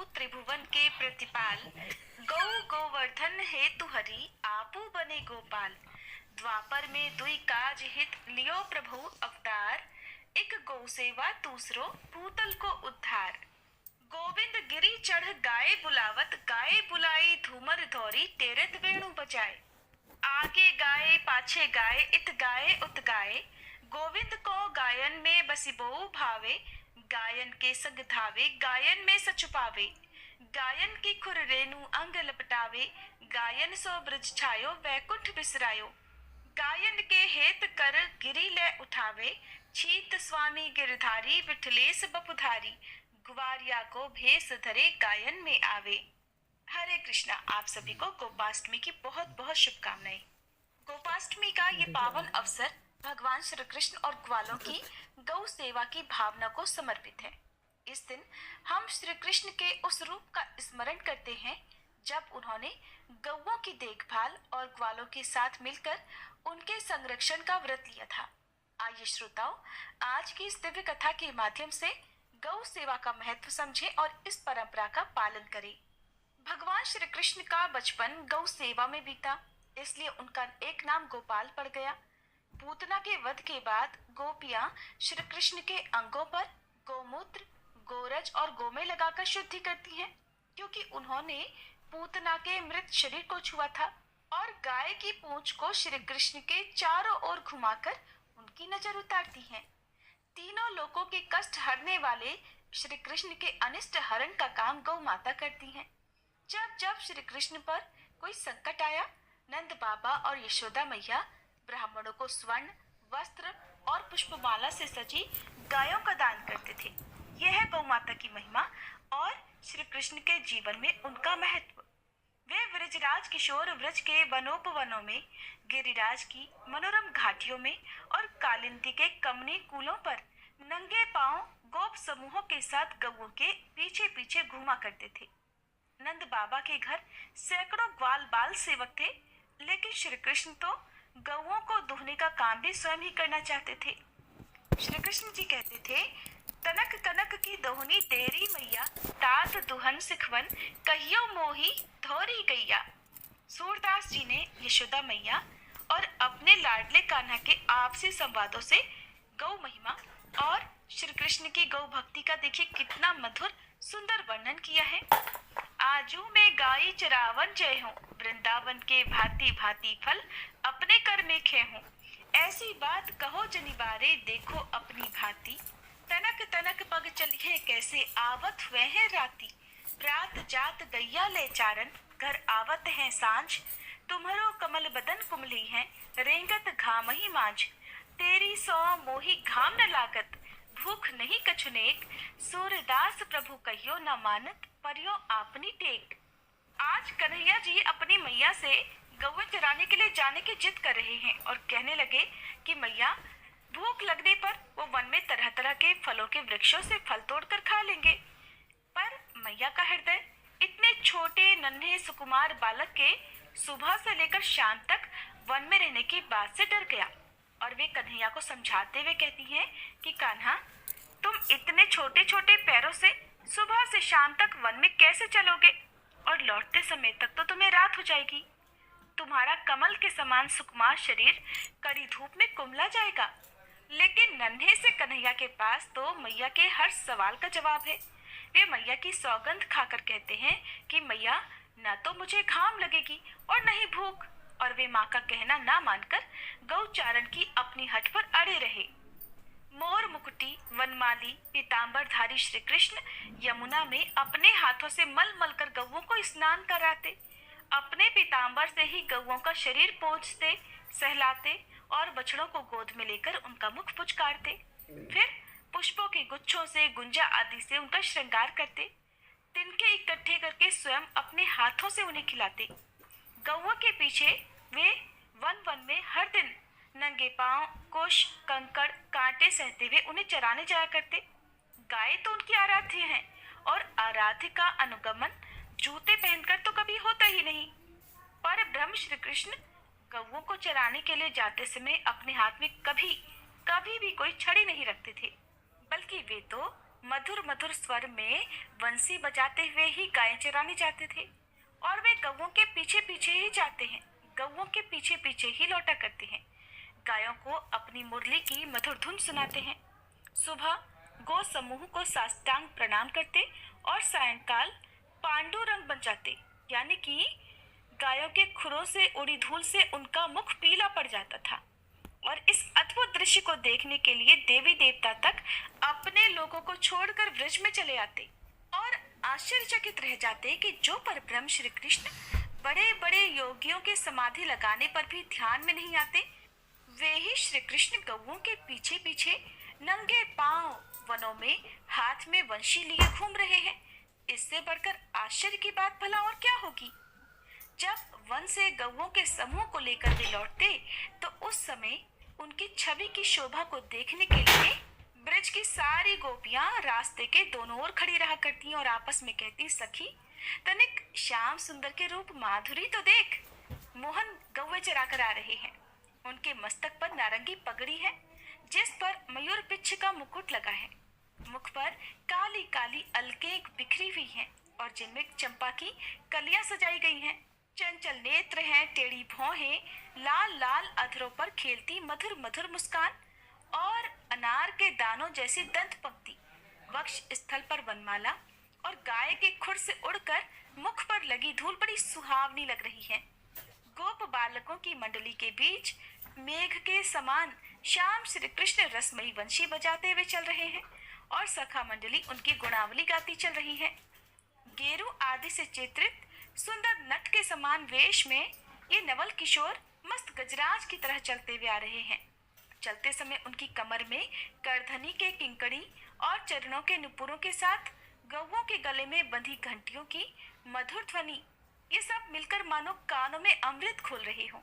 त्रिभुवन के प्रतिपाल। गौ गोवर्धन हेतु हरि आपू बने गोपाल। द्वापर में दुई काज हित लियो प्रभु अवतार। एक गौ सेवा दूसरो भूतल को उद्धार। गोविंद गिरी चढ़ गाय बुलावत, गाय बुलाई धूमर धौरी टेरत वेणु बजाए। आगे गाय पाछे गाय इत गाय उत गाय। गोविंद को गायन में बसिबो भावे। गायन के संग धावे गायन में सच पावे। गायन की खुर रेणु अंग लपटावे। गायन सो ब्रज छायो वैकुंठ बिसरायो। गायन के हेत कर गिरी ले उठावे। छीत स्वामी गिरधारी विठलेस बपुधारी। ग्वारिया को भेष धरे गायन में आवे। हरे कृष्णा। आप सभी को गोपाष्टमी की बहुत बहुत शुभकामनाएं। गोपाष्टमी का ये पावन अवसर भगवान श्री कृष्ण और ग्वालों की गौ सेवा की भावना को समर्पित है। इस दिन हम श्री कृष्ण के उस रूप का स्मरण करते हैं जब उन्होंने गौओं की देखभाल और ग्वालों के साथ मिलकर उनके संरक्षण का व्रत लिया था। आइए श्रोताओं, आज की इस दिव्य कथा के माध्यम से गौ सेवा का महत्व समझें और इस परंपरा का पालन करें। भगवान श्री कृष्ण का बचपन गौ सेवा में बीता, इसलिए उनका एक नाम गोपाल पड़ गया। पूतना के वध के बाद गोपियां श्री कृष्ण के अंगों पर गोमूत्र, गोरज और गोमे लगाकर शुद्धि करती हैं, क्योंकि उन्होंने पूतना के मृत शरीर को छुआ था। और गाय की पूंछ को श्री कृष्ण के चारों ओर घुमाकर उनकी नजर उतारती हैं। तीनों लोगों के कष्ट हरने वाले श्री कृष्ण के अनिष्ट हरण का काम गौ माता करती हैं। जब जब श्री कृष्ण पर कोई संकट आया, नंद बाबा और यशोदा मैया ब्राह्मणों को स्वर्ण, वस्त्र और पुष्पमाला से सजी गायों का दान करते थे। यह है गौ माता की महिमा और श्री कृष्ण के जीवन में उनका महत्व। वे व्रजराज किशोर व्रज के वनोपवनों में, गिरिराज की मनोरम घाटियों में और कालिंदी के कमनी कूलों पर नंगे पांव गोप समूहों के साथ गौओं के पीछे पीछे घूमा करते थे। नंद बाबा के घर सैकड़ों ग्वाल बाल सेवक थे, लेकिन श्री कृष्ण तो गौओं को दुहने का काम भी स्वयं ही करना चाहते थे। श्री कृष्ण जी कहते थे, तनक कनक की दोहनी तेरी मैया, तात दुहन सिखवन कहियो मोही धोरी गैया। सूरदास जी ने यशोदा मैया और अपने लाडले कान्हा के आपसी संवादों से गौ महिमा और श्री कृष्ण की गौ भक्ति का देखिए कितना मधुर सुंदर वर्णन किया है। आजू में गाई चरावन जय हूँ, वृंदावन के भांति भांति फल अपने कर में खे हूँ। ऐसी बात कहो जनिबारे देखो अपनी भांति। तनक तनक पग चलिए कैसे आवत हुए हैं राती। रात जात गैया ले चारन घर आवत है सांझ। तुम्हारो कमल बदन कुमली है रेंगत घाम ही मांझ। तेरी सो मोही घाम न लागत भूख नहीं कछुनेक। सूरदास प्रभु कहियो न मानत परियो आपनी टेक। आज कन्हैया जी अपनी मैया से गौएं चराने के लिए जाने की जिद कर रहे हैं और कहने लगे कि मैया, भूख लगने पर वो वन में तरह तरह के फलों के वृक्षों से फल तोड़कर खा लेंगे। पर मैया का हृदय इतने छोटे नन्हे सुकुमार बालक के सुबह से लेकर शाम तक वन में रहने की बात से डर गया और वे कन्हैया को समझाते हुए कहती हैं कि कान्हा, तुम इतने छोटे छोटे पैरों से सुबह से शाम तक वन में कैसे चलोगे और लौटते समय तक तो तुम्हें रात हो जाएगी। तुम्हारा कमल के समान सुकुमार शरीर कड़ी धूप में कुम्हला जाएगा। लेकिन नन्हे से कन्हैया के पास तो मैया के हर सवाल का जवाब है। वे मैया की सौगंध खाकर कहते हैं कि मैया, न तो मुझे घाम लगेगी और न ही भूख। और वे माँ का कहना ना मानकर गौचारण की अपनी हट पर अड़े रहे। मोर मुकुटी वनमाली पीतांबरधारी श्री कृष्ण यमुना में अपने हाथों से मल मल कर गौओं को स्नान कराते। अपने पीतांबर से ही गौओं का शरीर पोंछते, सहलाते और बछड़ों को गोद में लेकर उनका मुख पुचकारते। फिर पुष्पों के गुच्छों से, गुंजा आदि से उनका श्रृंगार करते। तिनके इकट्ठे करके स्वयं अपने हाथों से उन्हें खिलाते। गौओं के पीछे वे वन वन में हर दिन नंगे पांव कुश, कंकड़, कांटे सहते हुए उन्हें चराने जाया करते। गाय तो उनकी आराध्य हैं और आराध्य का अनुगमन जूते पहनकर तो कभी होता ही नहीं। पर ब्रह्म श्री कृष्ण गौओं को चराने के लिए जाते समय अपने हाथ में कभी कभी भी कोई छड़ी नहीं रखते थे, बल्कि वे तो मधुर मधुर स्वर में बंसी बजाते हुए ही गायें चराने जाते थे और वे गौओं के पीछे पीछे ही जाते हैं, गौओं के पीछे पीछे ही लौटा करते हैं, गायों को अपनी मुरली की मधुर धुन सुनाते हैं। सुबह गौ समूह को साष्टांग प्रणाम करते और सायंकाल पांडुरंग बन जाते, यानी कि गायों के खुरों से उड़ी धूल से उनका मुख पीला पड़ जाता था। और इस अद्भुत दृश्य को देखने के लिए देवी देवता तक अपने लोगों को छोड़कर ब्रज में चले आते और आश्चर्यचकित रह जाते कि जो परब्रह्म श्री कृष्ण बड़े बड़े योगियों के समाधि लगाने पर भी ध्यान में नहीं आते, वे ही श्री कृष्ण गौओं के पीछे पीछे नंगे पांव वनों में हाथ में वंशी लिए घूम रहे हैं। इससे बढ़कर आश्चर्य की बात भला और क्या होगी। जब वन से गौओं के समूह को लेकर वे लौटते तो उस समय उनकी छवि की शोभा को देखने के लिए ब्रज की सारी गोपियां रास्ते के दोनों ओर खड़ी रहा करती और आपस में कहती, सखी तनिक श्याम सुंदर के रूप माधुरी तो देख, मोहन गौवे चरा कर आ रहे हैं। उनके मस्तक पर नारंगी पगड़ी है जिस पर मयूर पिच्छ का मुकुट लगा है, मुख पर काली काली अलकें बिखरी हुई हैं और जिनमें चंपा की कलियां सजाई गई हैं। चंचल नेत्र हैं, टेढ़ी भौहें, लाल लाल अधरों पर खेलती मधुर मधुर मुस्कान और अनार के दानों जैसी दंत पंक्ति, वक्ष स्थल पर वनमाला और गाय के खुर से उड़कर मुख पर लगी धूल बड़ी सुहावनी लग रही है। गोप बालकों की मंडली के बीच मेघ के समान श्याम श्री कृष्ण रसमयी वंशी बजाते हुए चल रहे हैं और सखा मंडली उनकी गुणावली गाती चल रही है। गेरू आदि से चित्रित सुंदर नट के समान वेश में ये नवल किशोर मस्त गजराज की तरह चलते हुए आ रहे हैं। चलते समय उनकी कमर में करधनी के किंकड़ी और चरणों के नुपुरों के साथ गौओं के गले में बंधी घंटियों की मधुर ध्वनि, ये सब मिलकर मानो कानों में अमृत खोल रहे हों।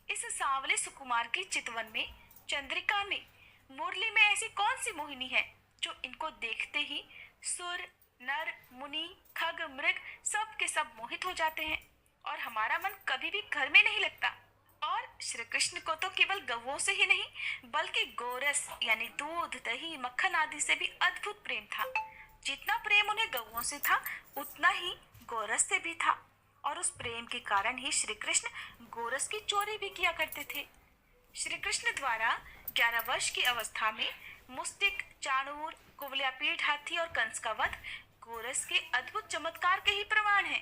इस सांवले सुकुमार की चितवन में, चंद्रिका में, मुरली में ऐसी कौन सी मोहिनी है जो इनको देखते ही सुर, नर, मुनि, खग, मृग सब के सब मोहित हो जाते हैं और हमारा मन कभी भी घर में नहीं लगता। और श्री कृष्ण को तो केवल गौओं से ही नहीं बल्कि गोरस यानी दूध, दही, मक्खन आदि से भी अद्भुत प्रेम था। जितना प्रेम उन्हें गौओं से था उतना ही गोरस से भी था और उस प्रेम के कारण ही श्री कृष्ण गोरस की चोरी भी किया करते थे। श्री कृष्ण द्वारा 11 वर्ष की अवस्था में मुस्टिक, चाणूर, कुवलयापीठ हाथी और कंस का वध गोरस के अद्भुत चमत्कार के ही प्रमाण है।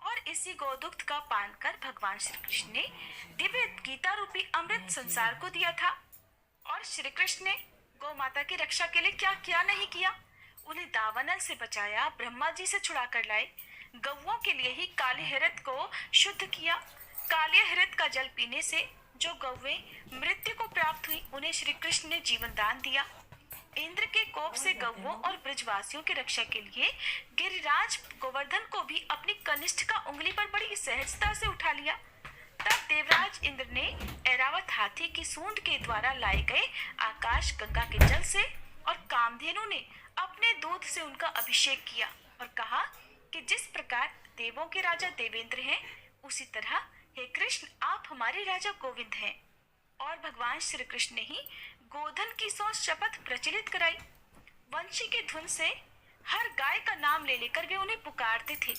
और इसी गोदुग्ध का पान कर भगवान श्री कृष्ण ने दिव्य गीता रूपी अमृत संसार को दिया था। और श्री कृष्ण ने गौ माता की रक्षा के लिए क्या क्या नहीं किया। उन्हें दावानल से बचाया, ब्रह्मा जी से छुड़ा कर लाए, गौओं के लिए ही काली हृत को शुद्ध किया। काली हृत का जल पीने से जो गौवें मृत्यु को प्राप्त हुई उन्हें श्री कृष्ण ने जीवन दान दिया। इंद्र के कोप से गौओं और ब्रजवासियों की रक्षा के लिए गिरिराज गोवर्धन को भी अपनी कनिष्ठ का उंगली पर बड़ी सहजता से उठा लिया। तब देवराज इंद्र ने ऐरावत हाथी की सूंड के द्वारा लाए गए आकाश गंगा के जल से और कामधेनु ने अपने दूध से उनका अभिषेक किया और कहा कि जिस प्रकार देवों के राजा देवेंद्र हैं उसी तरह हे कृष्ण आप हमारे राजा गोविंद हैं। और भगवान श्री कृष्ण ने ही गोधन की सौ शपथ प्रचलित कराई। वंशी की धुन से हर गाय का नाम ले लेकर वे उन्हें पुकारते थे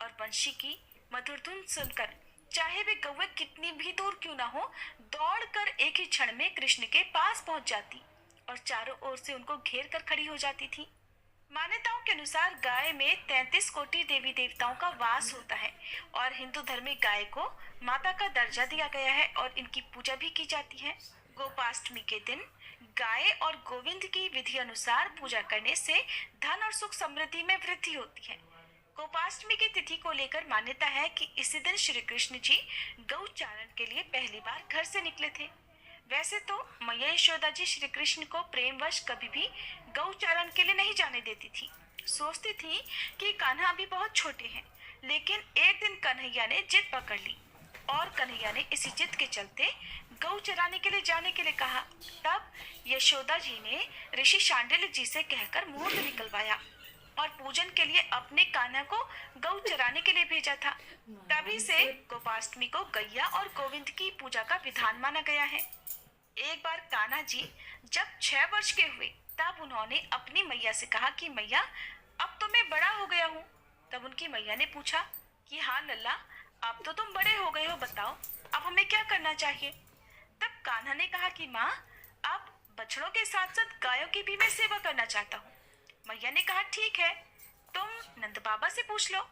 और वंशी की मधुर धुन सुनकर चाहे वे गौवे कितनी भी दूर क्यों ना हो दौड़कर एक ही क्षण में कृष्ण के पास पहुंच जाती और चारों ओर से उनको घेर कर खड़ी हो जाती थी। मान्यताओं के अनुसार गाय में 33 कोटि देवी देवताओं का वास होता है और हिंदू धर्म में गाय को माता का दर्जा दिया गया है और इनकी पूजा भी की जाती है। गोपाष्टमी के दिन गाय और गोविंद की विधि अनुसार पूजा करने से धन और सुख समृद्धि में वृद्धि होती है। गोपाष्टमी की तिथि को लेकर मान्यता है कि इसी दिन श्री कृष्ण जी गौचारण के लिए पहली बार घर से निकले थे। वैसे तो मैया यशोदा जी श्री कृष्ण को प्रेमवश कभी भी गौचारण के लिए नहीं जाने देती थी। सोचती थी कि कान्हा अभी बहुत छोटे हैं, लेकिन एक दिन कन्हैया ने जिद पकड़ ली और कन्हैया ने इसी जिद के चलते गौ चराने के लिए जाने के लिए कहा। तब यशोदा जी ने ऋषि शांडिल्य जी से कहकर मुहूर्त निकलवाया और पूजन के लिए अपने कान्हा को गौ चराने के लिए भेजा था। तभी से गोपाष्टमी को गैया और गोविंद की पूजा का विधान माना गया है। एक बार कान्हा जी जब 6 वर्ष के हुए तब उन्होंने अपनी मैया से कहा कि मैया, अब तो मैं बड़ा हो गया हूँ। तब उनकी मैया ने पूछा कि हाँ लल्ला, अब तो तुम बड़े हो गए हो, बताओ अब हमें क्या करना चाहिए। तब कान्हा ने कहा कि माँ, अब बछड़ों के साथ साथ गायों की भी मैं सेवा करना चाहता हूँ। मैया ने कहा ठीक है, तुम नंद बाबा से पूछ लो।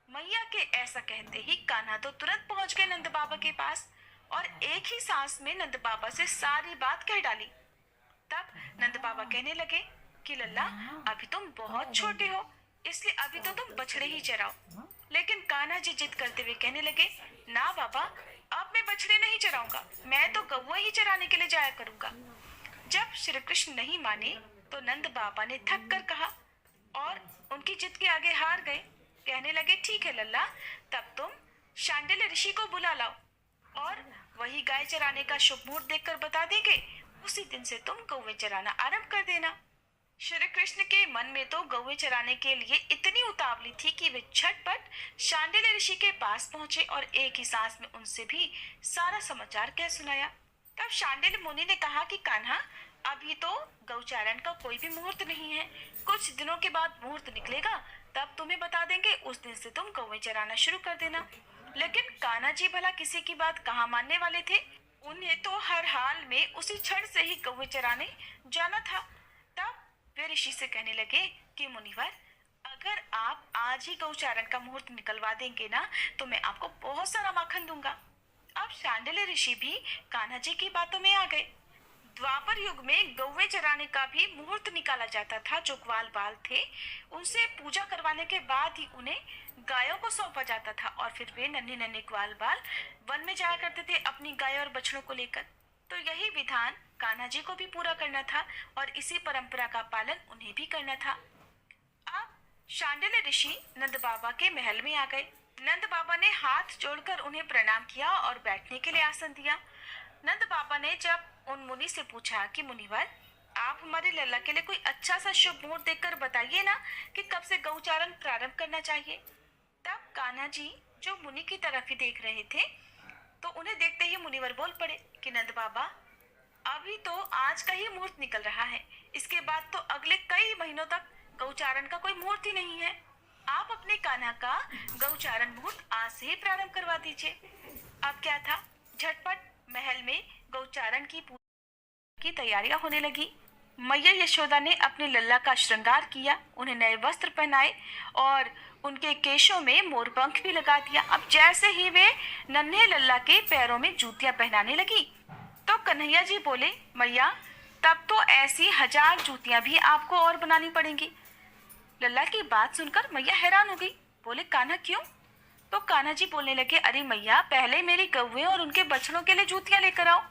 मैया के ऐसा कहते ही कान्हा तो तुरंत पहुंच गए नंद बाबा के पास और एक ही सांस में नंद बाबा से सारी बात कह डाली। तब नंद बाबा कहने लगे कि लल्ला, अभी तुम बहुत छोटे हो, इसलिए अभी तो तुम बछड़े ही चराओ। लेकिन कान्हा जी जिद करते हुए कहने लगे, ना बाबा, अब मैं बछड़े नहीं चराऊंगा, मैं तो गौवा ही चराने के लिए जाया करूंगा। जब श्री कृष्ण नहीं माने तो नंद बाबा ने थक कर कहा और उनकी जिद के आगे हार गए। कहने लगे ठीक है लल्ला, तब तुम शांडिल्य ऋषि को बुला लाओ और वही गाय चराने का शुभ मुहूर्त देखकर बता देंगे, उसी दिन से तुम गौवे चराना आरंभ कर देना। श्री कृष्ण के मन में तो गौवे चराने के लिए इतनी उतावली थी कि वे झटपट शांडिल्य ऋषि के पास पहुंचे और एक ही सांस में उनसे भी सारा समाचार कह सुनाया। तब शांडिल्य मुनि ने कहा कि कान्हा, अभी तो गौचारण का कोई भी मुहूर्त नहीं है, कुछ दिनों के बाद मुहूर्त निकलेगा, तब तुम्हें बता देंगे, उस दिन से तुम गौवें चराना शुरू कर देना। लेकिन कान्हा जी भला किसी की बात कहाँ मानने वाले थे, उन्हें तो हर हाल में उसी क्षण से ही गौवें चराने जाना था। तब वे ऋषि से कहने लगे कि मुनिवर, अगर आप आज ही गौचारण का मुहूर्त निकलवा देंगे ना, तो मैं आपको बहुत सारा माखन दूंगा। अब शांडिल्य ऋषि भी कान्हा जी की बातों में आ गए। द्वापर युग में गौवें चराने का भी मुहूर्त निकाला जाता था। जो ग्वाल बाल थे, उनसे पूजा करवाने के बाद ही उन्हें गायों को सौंपा जाता था और फिर वे नन्हे नन्हे ग्वाल बाल वन में जाया करते थे अपनी गाय और बछड़ों को लेकर। तो यही विधान कान्हा जी को भी पूरा करना था और इसी परंपरा का पालन उन्हें भी करना था। अब शांडिल्य ऋषि नंद बाबा के महल में आ गए। नंद बाबा ने हाथ जोड़कर उन्हें प्रणाम किया और बैठने के लिए आसन दिया। नंद बाबा ने जब उन मुनि से पूछा कि मुनिवर, आप हमारे लल्ला के लिए कोई अच्छा सा शुभ मुहूर्त देखकर बताइए ना कि कब से गौचारण प्रारंभ करना चाहिए। तब कान्हा जी जो मुनि की तरफ ही देख रहे थे, तो उन्हें देखते ही मुनिवर बोल पड़े कि नंद बाबा, अभी तो आज का ही मुहूर्त निकल रहा है, इसके बाद तो अगले कई महीनों तक गौचारण का कोई मुहूर्त ही नहीं है। आप अपने कान्हा का गौचारण मुहूर्त आज से ही प्रारंभ करवा दीजिए। अब क्या था, झटपट महल में गौचारण की तैयारियां होने लगी। मैया यशोदा ने अपने लल्ला का श्रृंगार किया, उन्हें नए वस्त्र पहनाए और उनके केशों में मोरपंख भी लगा दिया। अब जैसे ही वे नन्हे लल्ला के पैरों में जूतियां पहनाने लगी, तो कन्हैया जी बोले, मैया, तब तो ऐसी 1000 जूतियां भी आपको और बनानी पड़ेंगी। लल्ला की बात सुनकर मैया हैरान हो गई। बोले, कान्हा क्यों? तो कान्हा जी बोलने लगे, अरे मैया, पहले मेरी गौवें और उनके बछड़ों के लिए जूतियां लेकर आओ।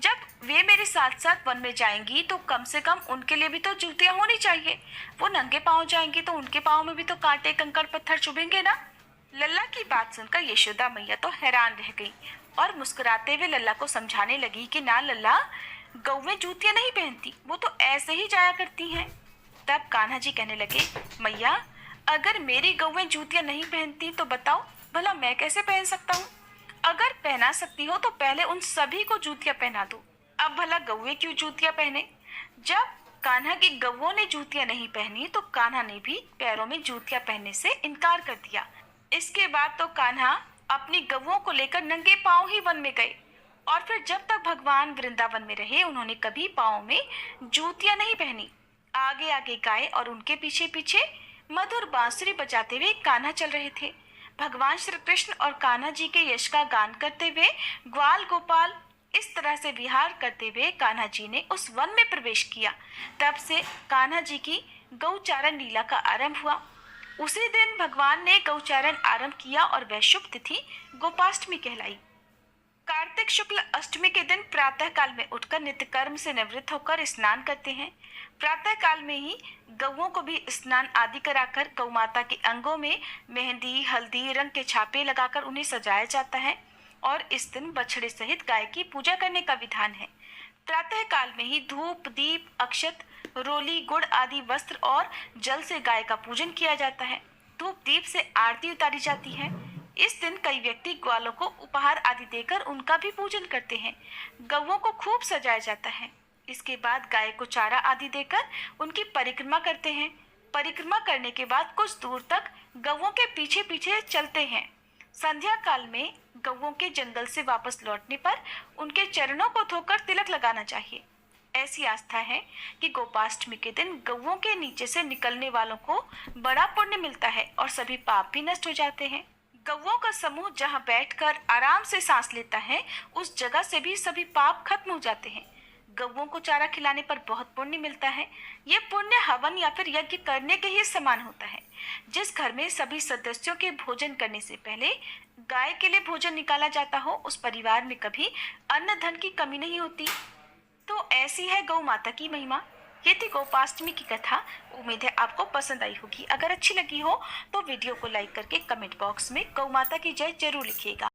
जब वे मेरे साथ साथ वन में जाएंगी तो कम से कम उनके लिए भी तो जूतियां होनी चाहिए। वो नंगे पांव जाएंगी तो उनके पांव में भी तो कांटे कंकड़ पत्थर चुभेंगे ना। लल्ला की बात सुनकर यशोदा मैया तो हैरान रह गई और मुस्कुराते हुए लल्ला को समझाने लगी कि ना लल्ला, गौवें जूतियां नहीं पहनती, वो तो ऐसे ही जाया करती हैं। तब कान्हा जी कहने लगे, मैया, अगर मेरी गौवें जूतियां नहीं पहनती तो बताओ भला मैं कैसे पहन सकता हूँ? अगर पहना सकती हो तो पहले उन सभी को जूतियां पहना दो। अब भला गौवे क्यों जूतियां पहने? जब कान्हा की गौवों ने जूतियां नहीं पहनी तो कान्हा ने भी पैरों में जूतियां पहनने से इनकार कर दिया। इसके बाद तो कान्हा अपनी गौवों को लेकर नंगे पांव ही वन में गए और फिर जब तक भगवान वृंदावन में रहे उन्होंने कभी पांव में जूतियां नहीं पहनी। आगे आगे गाय और उनके पीछे पीछे मधुर बांसुरी बजाते हुए कान्हा चल रहे थे। भगवान श्री कृष्ण और कान्हा जी के यश का गान करते हुए ग्वाल गोपाल इस तरह से विहार करते हुए कान्हा जी ने उस वन में प्रवेश किया। तब से कान्हा जी की गौचारण लीला का आरंभ हुआ। उसी दिन भगवान ने गौचारण आरंभ किया और वह शुभ तिथि गोपाष्टमी कहलाई। कार्तिक शुक्ल अष्टमी के दिन प्रातः काल में उठकर नित्य कर्म से निवृत्त होकर स्नान करते हैं। प्रातः काल में ही गौओं को भी स्नान आदि कराकर गौ माता के अंगों में मेहंदी, हल्दी, रंग के छापे लगाकर उन्हें सजाया जाता है और इस दिन बछड़े सहित गाय की पूजा करने का विधान है। प्रातः काल में ही धूप, दीप, अक्षत, रोली, गुड़ आदि वस्त्र और जल से गाय का पूजन किया जाता है। धूप दीप से आरती उतारी जाती है। इस दिन कई व्यक्ति ग्वालों को उपहार आदि देकर उनका भी पूजन करते हैं। गौओं को खूब सजाया जाता है। इसके बाद गाय को चारा आदि देकर उनकी परिक्रमा करते हैं। परिक्रमा करने के बाद कुछ दूर तक गौओं के पीछे पीछे चलते हैं। संध्या काल में गौओं के जंगल से वापस लौटने पर उनके चरणों को धोकर तिलक लगाना चाहिए। ऐसी आस्था है कि गोपाष्टमी के दिन गौओं के नीचे से निकलने वालों को बड़ा पुण्य मिलता है और सभी पाप भी नष्ट हो जाते हैं। गौओं का समूह जहाँ बैठकर आराम से सांस लेता है, उस जगह से भी सभी पाप खत्म हो जाते हैं। गौओं को चारा खिलाने पर बहुत पुण्य मिलता है। ये पुण्य हवन या फिर यज्ञ करने के ही समान होता है। जिस घर में सभी सदस्यों के भोजन करने से पहले गाय के लिए भोजन निकाला जाता हो, उस परिवार में कभी अन्न धन की कमी नहीं होती। तो ऐसी है गौ माता की महिमा। ये थी गोपाष्टमी की कथा। उम्मीद है आपको पसंद आई होगी। अगर अच्छी लगी हो तो वीडियो को लाइक करके कमेंट बॉक्स में गौ माता की जय जरूर लिखिएगा।